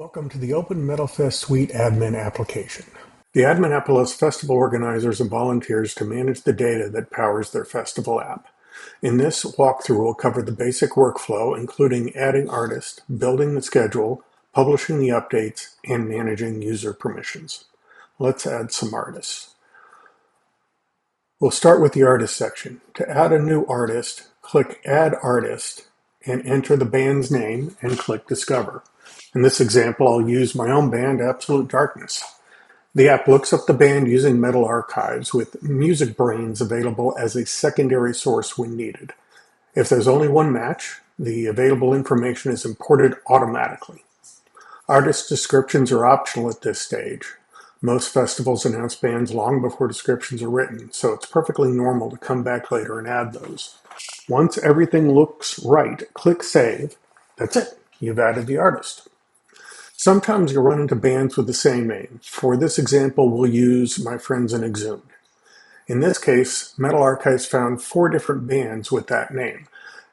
Welcome to the Open Metal Fest Suite admin application. The admin app allows festival organizers and volunteers to manage the data that powers their festival app. In this walkthrough, we'll cover the basic workflow, including adding artists, building the schedule, publishing the updates, and managing user permissions. Let's add some artists. We'll start with the artist section. To add a new artist, click Add Artist and enter the band's name and click Discover. In this example, I'll use my own band, Absolute Darkness. The app looks up the band using Metal Archives with MusicBrainz available as a secondary source when needed. If there's only one match, the available information is imported automatically. Artist descriptions are optional at this stage. Most festivals announce bands long before descriptions are written, so it's perfectly normal to come back later and add those. Once everything looks right, click Save. That's it. You've added the artist. Sometimes you'll run into bands with the same name. For this example, we'll use my friends in Exhumed. In this case, Metal Archives found 4 different bands with that name.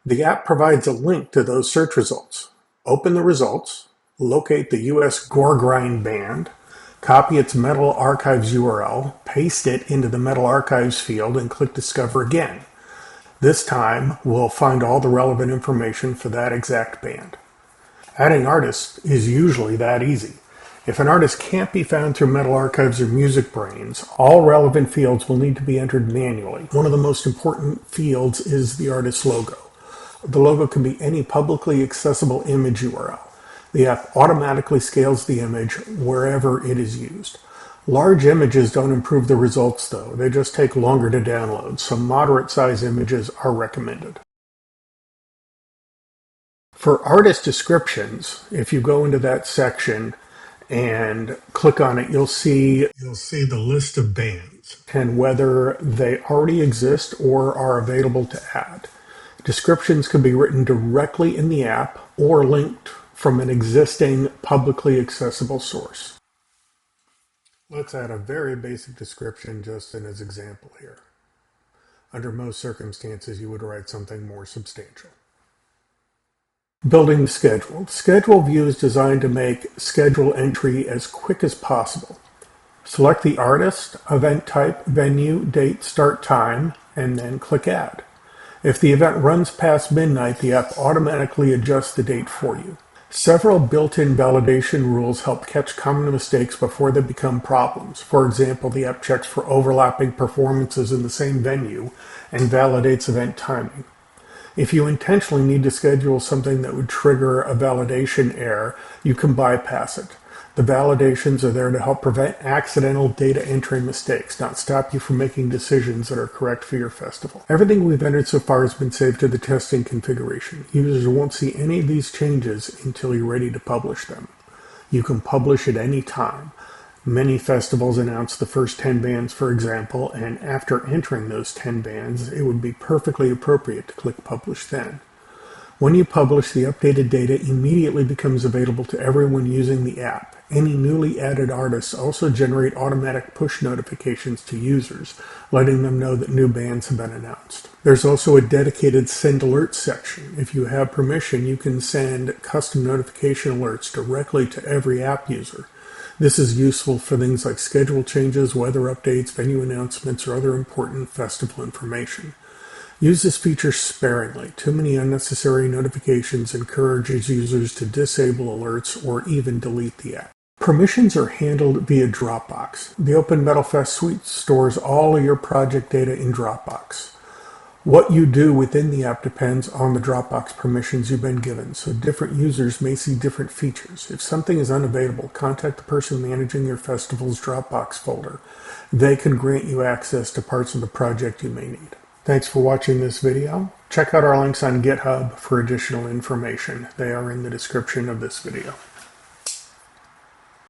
The app provides a link to those search results. Open the results, locate the US Gore Grind band, copy its Metal Archives URL, paste it into the Metal Archives field, and click Discover again. This time, we'll find all the relevant information for that exact band. Adding artists is usually that easy. If an artist can't be found through Metal Archives or MusicBrainz, all relevant fields will need to be entered manually. One of the most important fields is the artist's logo. The logo can be any publicly accessible image URL. The app automatically scales the image wherever it is used. Large images don't improve the results though, they just take longer to download, so moderate size images are recommended. For artist descriptions, if you go into that section and click on it, you'll see the list of bands and whether they already exist or are available to add. Descriptions can be written directly in the app or linked from an existing publicly accessible source. Let's add a very basic description just in as example here. Under most circumstances, you would write something more substantial. Building the schedule. The schedule view is designed to make schedule entry as quick as possible. Select the artist, event type, venue, date, start time, and then click Add. If the event runs past midnight, the app automatically adjusts the date for you. Several built-in validation rules help catch common mistakes before they become problems. For example, the app checks for overlapping performances in the same venue and validates event timing. If you intentionally need to schedule something that would trigger a validation error, you can bypass it. The validations are there to help prevent accidental data entry mistakes, not stop you from making decisions that are correct for your festival. Everything we've entered so far has been saved to the testing configuration. Users won't see any of these changes until you're ready to publish them. You can publish at any time. Many festivals announce the first 10 bands, for example, and after entering those 10 bands, it would be perfectly appropriate to click Publish then. When you publish, the updated data immediately becomes available to everyone using the app. Any newly added artists also generate automatic push notifications to users, letting them know that new bands have been announced. There's also a dedicated Send Alerts section. If you have permission, you can send custom notification alerts directly to every app user. This is useful for things like schedule changes, weather updates, venue announcements, or other important festival information. Use this feature sparingly. Too many unnecessary notifications encourages users to disable alerts or even delete the app. Permissions are handled via Dropbox. The Open Metal Fest Suite stores all of your project data in Dropbox. What you do within the app depends on the Dropbox permissions you've been given, so different users may see different features. If something is unavailable, contact the person managing your festival's Dropbox folder. They can grant you access to parts of the project you may need. Thanks for watching this video. Check out our links on GitHub for additional information. They are in the description of this video.